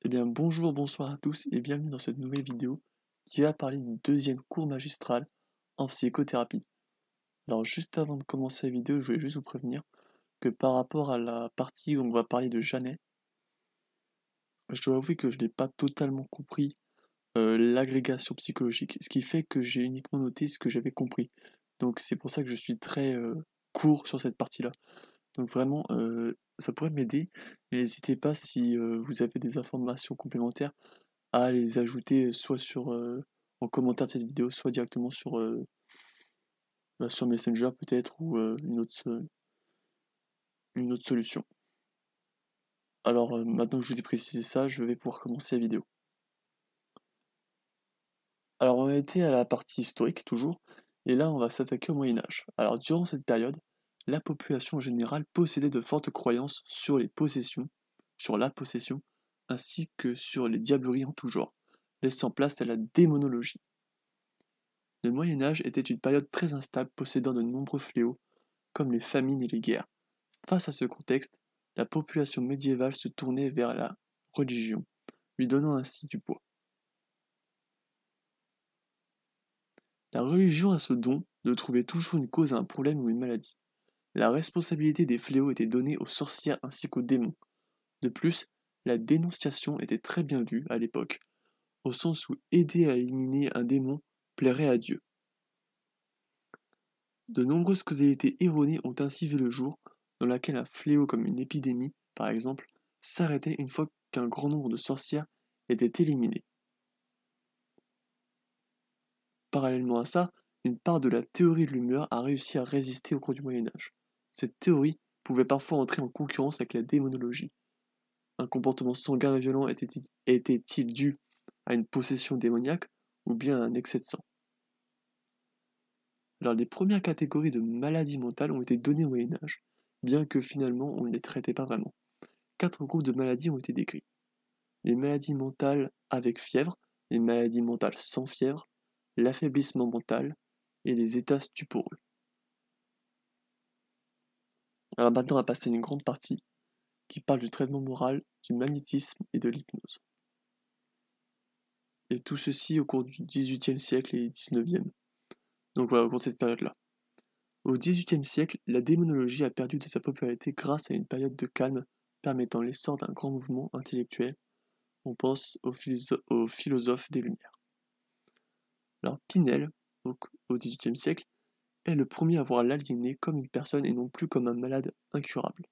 Eh bien bonjour, bonsoir à tous et bienvenue dans cette nouvelle vidéo qui va parler d'une deuxième cours magistrale en psychothérapie. Alors juste avant de commencer la vidéo, je voulais juste vous prévenir que par rapport à la partie où on va parler de Janet, je dois avouer que je n'ai pas totalement compris l'agrégation psychologique, ce qui fait que j'ai uniquement noté ce que j'avais compris. Donc c'est pour ça que je suis très court sur cette partie-là. Donc vraiment, ça pourrait m'aider, mais n'hésitez pas si vous avez des informations complémentaires à les ajouter soit en commentaire de cette vidéo, soit directement sur Messenger peut-être ou une autre solution. Alors maintenant que je vous ai précisé ça, je vais pouvoir commencer la vidéo. Alors on a été à la partie historique toujours, et là on va s'attaquer au Moyen-Âge. Alors durant cette période, la population générale possédait de fortes croyances sur les possessions, sur la possession, ainsi que sur les diableries en tout genre, laissant place à la démonologie. Le Moyen Âge était une période très instable possédant de nombreux fléaux, comme les famines et les guerres. Face à ce contexte, la population médiévale se tournait vers la religion, lui donnant ainsi du poids. La religion a ce don de trouver toujours une cause à un problème ou une maladie. La responsabilité des fléaux était donnée aux sorcières ainsi qu'aux démons. De plus, la dénonciation était très bien vue à l'époque, au sens où aider à éliminer un démon plairait à Dieu. De nombreuses causalités erronées ont ainsi vu le jour, dans laquelle un fléau comme une épidémie, par exemple, s'arrêtait une fois qu'un grand nombre de sorcières était éliminé. Parallèlement à ça, une part de la théorie de l'humeur a réussi à résister au cours du Moyen Âge. Cette théorie pouvait parfois entrer en concurrence avec la démonologie. Un comportement sanguin et violent était-il dû à une possession démoniaque ou bien à un excès de sang? Alors les premières catégories de maladies mentales ont été données au Moyen Âge, bien que finalement on ne les traitait pas vraiment. 4 groupes de maladies ont été décrits. Les maladies mentales avec fièvre, les maladies mentales sans fièvre, l'affaiblissement mental et les états stuporeux. Alors maintenant on va passer à une grande partie qui parle du traitement moral, du magnétisme et de l'hypnose. Et tout ceci au cours du XVIIIe siècle et XIXe. Donc voilà, au cours de cette période-là. Au XVIIIe siècle, la démonologie a perdu de sa popularité grâce à une période de calme permettant l'essor d'un grand mouvement intellectuel. On pense aux philosophes des Lumières. Alors Pinel, donc au XVIIIe siècle, est le premier à voir l'aliéné comme une personne et non plus comme un malade incurable.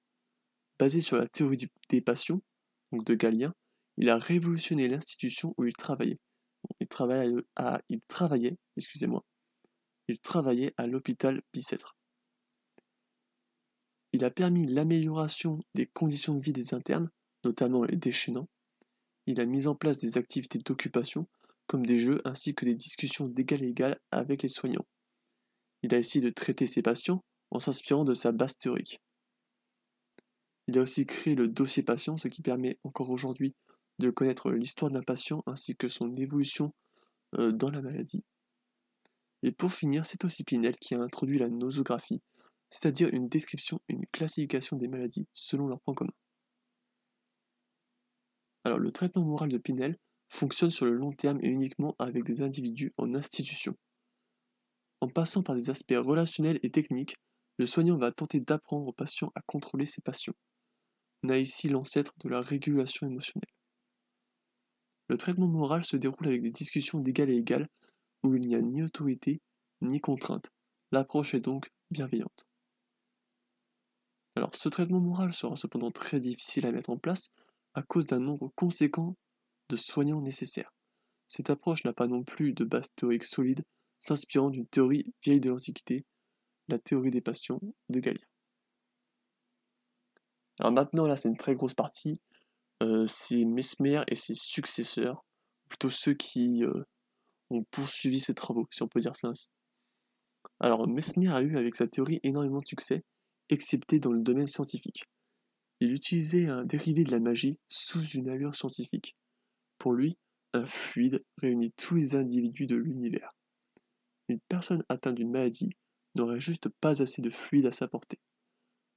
Basé sur la théorie des passions, donc de Galien, il a révolutionné l'institution où il travaillait. Il travaillait à l'hôpital Bicêtre. Il a permis l'amélioration des conditions de vie des internes, notamment les déchaînants. Il a mis en place des activités d'occupation, comme des jeux ainsi que des discussions d'égal à égal avec les soignants. Il a essayé de traiter ses patients en s'inspirant de sa base théorique. Il a aussi créé le dossier patient, ce qui permet encore aujourd'hui de connaître l'histoire d'un patient ainsi que son évolution dans la maladie. Et pour finir, c'est aussi Pinel qui a introduit la nosographie, c'est-à-dire une description et une classification des maladies selon leurs points communs. Alors le traitement moral de Pinel fonctionne sur le long terme et uniquement avec des individus en institution. En passant par des aspects relationnels et techniques, le soignant va tenter d'apprendre au patient à contrôler ses passions. On a ici l'ancêtre de la régulation émotionnelle. Le traitement moral se déroule avec des discussions d'égal à égal où il n'y a ni autorité ni contrainte. L'approche est donc bienveillante. Alors ce traitement moral sera cependant très difficile à mettre en place à cause d'un nombre conséquent de soignants nécessaires. Cette approche n'a pas non plus de base théorique solide, s'inspirant d'une théorie vieille de l'Antiquité, la théorie des passions de Galien. Alors maintenant, là, c'est une très grosse partie. C'est Mesmer et ses successeurs, plutôt ceux qui ont poursuivi ses travaux, si on peut dire ça ainsi. Alors Mesmer a eu avec sa théorie énormément de succès, excepté dans le domaine scientifique. Il utilisait un dérivé de la magie sous une allure scientifique. Pour lui, un fluide réunit tous les individus de l'univers. Une personne atteinte d'une maladie n'aurait juste pas assez de fluide à sa portée.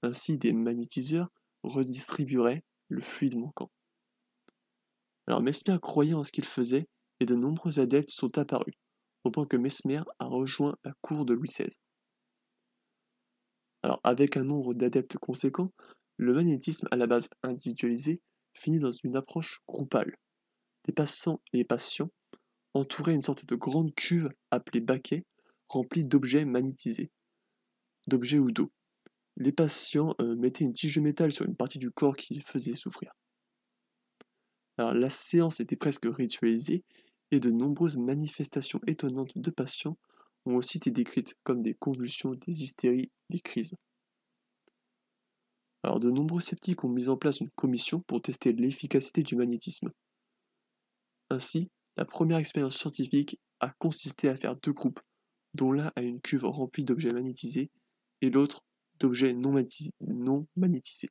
Ainsi, des magnétiseurs redistribueraient le fluide manquant. Alors Mesmer croyait en ce qu'il faisait et de nombreux adeptes sont apparus, au point que Mesmer a rejoint la cour de Louis XVI. Alors avec un nombre d'adeptes conséquent, le magnétisme à la base individualisé finit dans une approche groupale. Les patients entouraient une sorte de grande cuve appelée baquet, remplie d'objets magnétisés, d'objets ou d'eau. Les patients mettaient une tige de métal sur une partie du corps qui les faisait souffrir. Alors la séance était presque ritualisée et de nombreuses manifestations étonnantes de patients ont aussi été décrites comme des convulsions, des hystéries, des crises. Alors de nombreux sceptiques ont mis en place une commission pour tester l'efficacité du magnétisme. Ainsi, la première expérience scientifique a consisté à faire deux groupes, dont l'un a une cuve remplie d'objets magnétisés et l'autre d'objets non magnétisés.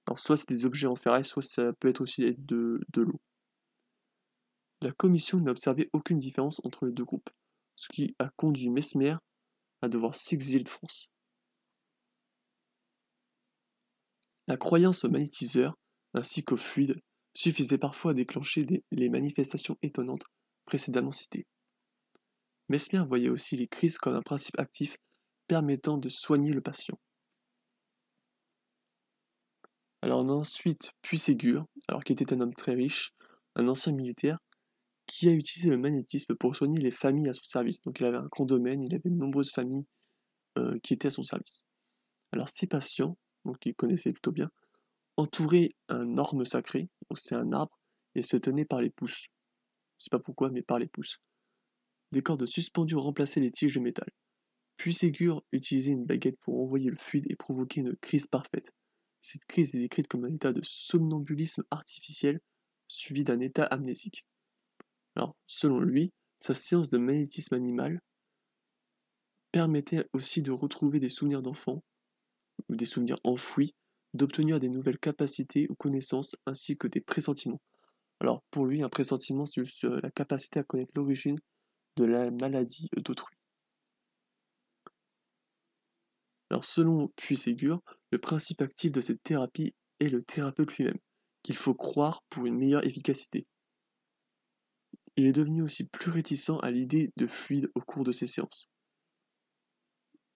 Alors soit c'est des objets en ferraille, soit ça peut être aussi de l'eau. La commission n'a observé aucune différence entre les deux groupes, ce qui a conduit Mesmer à devoir s'exiler de France. La croyance au magnétiseur, ainsi qu'au fluide, suffisait parfois à déclencher les manifestations étonnantes précédemment citées. Mesmer voyait aussi les crises comme un principe actif permettant de soigner le patient. Alors on a ensuite Puységur, qui était un homme très riche, un ancien militaire, qui a utilisé le magnétisme pour soigner les familles à son service. Donc il avait un grand domaine, il avait de nombreuses familles qui étaient à son service. Alors ces patients, donc il connaissait plutôt bien, entouraient un orme sacré, donc c'est un arbre, et se tenaient par les pouces. Je sais pas pourquoi, mais par les pouces. Des cordes suspendues remplaçaient les tiges de métal. Puis Ségur utilisait une baguette pour envoyer le fluide et provoquer une crise parfaite. Cette crise est décrite comme un état de somnambulisme artificiel suivi d'un état amnésique. Alors, selon lui, sa séance de magnétisme animal permettait aussi de retrouver des souvenirs d'enfants ou des souvenirs enfouis, d'obtenir des nouvelles capacités ou connaissances ainsi que des pressentiments. Alors, pour lui, un pressentiment, c'est juste la capacité à connaître l'origine de la maladie d'autrui. Alors selon Puységur, le principe actif de cette thérapie est le thérapeute lui-même, qu'il faut croire pour une meilleure efficacité. Il est devenu aussi plus réticent à l'idée de fluide au cours de ses séances.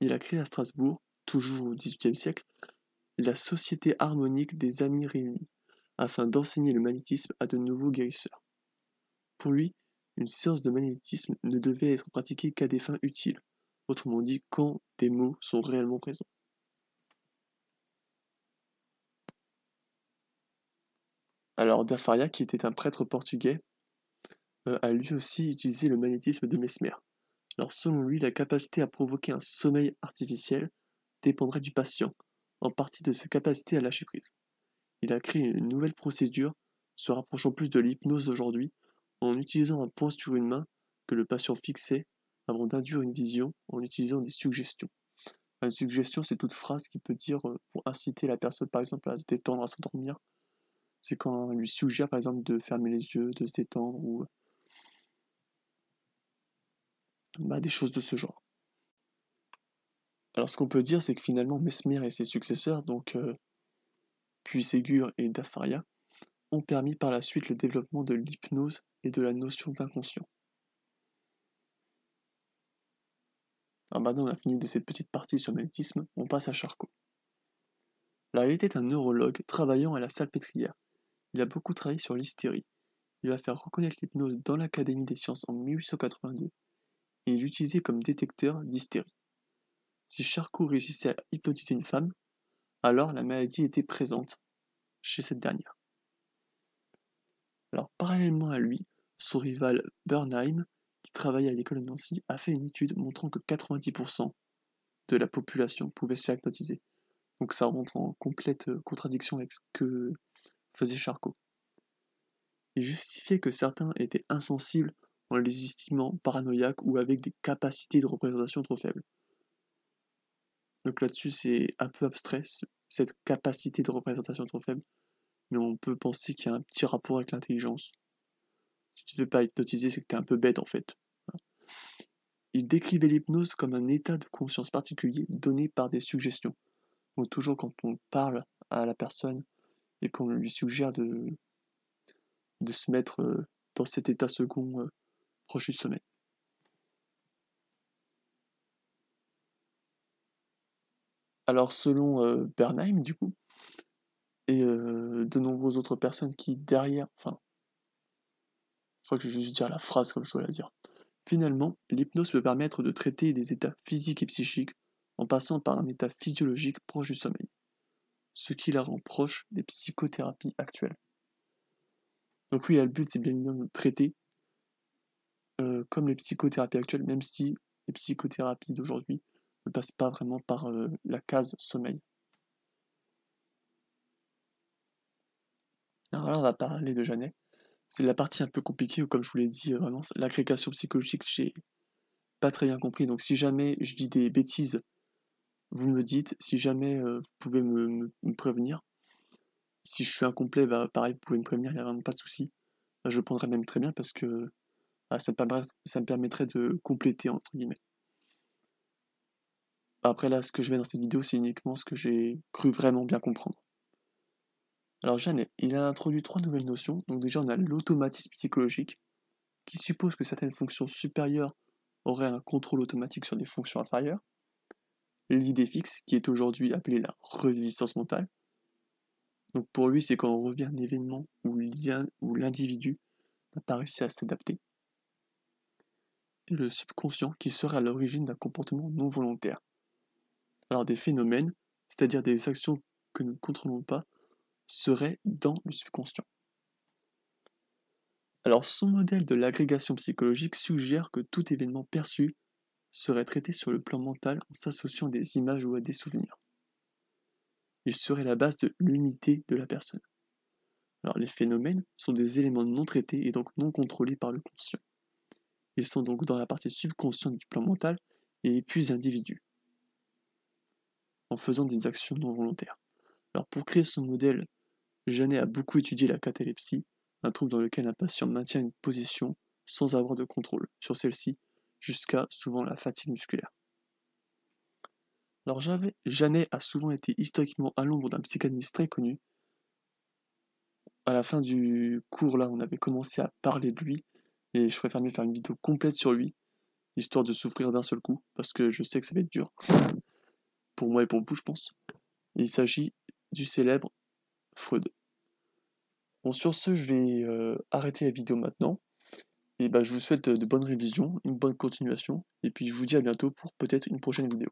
Il a créé à Strasbourg, toujours au XVIIIe siècle, la Société harmonique des Amis réunis, afin d'enseigner le magnétisme à de nouveaux guérisseurs. Pour lui, une séance de magnétisme ne devait être pratiquée qu'à des fins utiles, autrement dit quand des mots sont réellement présents. Alors Da Faria, qui était un prêtre portugais, a lui aussi utilisé le magnétisme de Mesmer. Alors selon lui, la capacité à provoquer un sommeil artificiel dépendrait du patient, en partie de sa capacité à lâcher prise. Il a créé une nouvelle procédure, se rapprochant plus de l'hypnose d'aujourd'hui, en utilisant un point sur une main que le patient fixait avant d'induire une vision en utilisant des suggestions. Une suggestion, c'est toute phrase qui peut dire pour inciter la personne par exemple à se détendre, à s'endormir. C'est quand on lui suggère par exemple de fermer les yeux, de se détendre ou des choses de ce genre. Alors ce qu'on peut dire, c'est que finalement Mesmer et ses successeurs, donc Puységur et Da Faria, ont permis par la suite le développement de l'hypnose et de la notion d'inconscient. Alors maintenant on a fini de cette petite partie sur le magnétisme, on passe à Charcot. Alors il était un neurologue travaillant à la Salpêtrière. Il a beaucoup travaillé sur l'hystérie. Il va faire reconnaître l'hypnose dans l'Académie des sciences en 1882 et il l'utilisait comme détecteur d'hystérie. Si Charcot réussissait à hypnotiser une femme, alors la maladie était présente chez cette dernière. Alors parallèlement à lui, son rival Bernheim, qui travaillait à l'école de Nancy, a fait une étude montrant que 90% de la population pouvait se faire hypnotiser. Donc ça rentre en complète contradiction avec ce que faisait Charcot. Il justifiait que certains étaient insensibles en les estimant paranoïaques ou avec des capacités de représentation trop faibles. Donc là-dessus, c'est un peu abstrait, cette capacité de représentation trop faible, mais on peut penser qu'il y a un petit rapport avec l'intelligence. Si tu ne fais pas hypnotiser, c'est que tu es un peu bête en fait. Il décrivait l'hypnose comme un état de conscience particulier donné par des suggestions. Donc toujours quand on parle à la personne et qu'on lui suggère de se mettre dans cet état second proche du sommeil. Alors selon Bernheim, du coup, et de nombreuses autres personnes qui derrière, enfin, je crois que je vais juste dire la phrase comme je dois la dire. Finalement, l'hypnose peut permettre de traiter des états physiques et psychiques en passant par un état physiologique proche du sommeil, ce qui la rend proche des psychothérapies actuelles. Donc oui, là, le but c'est bien évidemment de traiter comme les psychothérapies actuelles, même si les psychothérapies d'aujourd'hui ne passent pas vraiment par la case sommeil. Alors là, on va parler de Janet. C'est la partie un peu compliquée où, comme je vous l'ai dit, vraiment, l'agrégation psychologique, j'ai pas très bien compris. Donc si jamais je dis des bêtises, vous me dites. Si jamais vous pouvez me prévenir. Si je suis incomplet, bah, pareil, vous pouvez me prévenir, il n'y a vraiment pas de souci. Bah, je le prendrai même très bien parce que bah, ça me permettrait de compléter, entre guillemets. Après là, ce que je mets dans cette vidéo, c'est uniquement ce que j'ai cru vraiment bien comprendre. Alors Jeanne, il a introduit 3 nouvelles notions. Donc déjà, on a l'automatisme psychologique, qui suppose que certaines fonctions supérieures auraient un contrôle automatique sur des fonctions inférieures. L'idée fixe, qui est aujourd'hui appelée la reviviscence mentale. Donc pour lui, c'est quand on revient à un événement où l'individu n'a pas réussi à s'adapter. Et le subconscient, qui serait à l'origine d'un comportement non volontaire. Alors des phénomènes, c'est-à-dire des actions que nous ne contrôlons pas, seraient dans le subconscient. Alors son modèle de l'agrégation psychologique suggère que tout événement perçu serait traité sur le plan mental en s'associant à des images ou à des souvenirs. Il serait la base de l'unité de la personne. Alors les phénomènes sont des éléments non traités et donc non contrôlés par le conscient. Ils sont donc dans la partie subconsciente du plan mental et épuisent l'individu en faisant des actions non volontaires. Alors pour créer son modèle, Janet a beaucoup étudié la catalepsie, un trouble dans lequel un patient maintient une position sans avoir de contrôle sur celle-ci, jusqu'à souvent la fatigue musculaire. Alors Janet a souvent été historiquement à l'ombre d'un psychanalyste très connu. À la fin du cours là, on avait commencé à parler de lui, et je préfère mieux faire une vidéo complète sur lui, histoire de souffrir d'un seul coup, parce que je sais que ça va être dur, pour moi et pour vous je pense. Il s'agit du célèbre Freud. Bon, sur ce, je vais arrêter la vidéo maintenant. Et bah, je vous souhaite de bonnes révisions, une bonne continuation. Et puis je vous dis à bientôt pour peut-être une prochaine vidéo.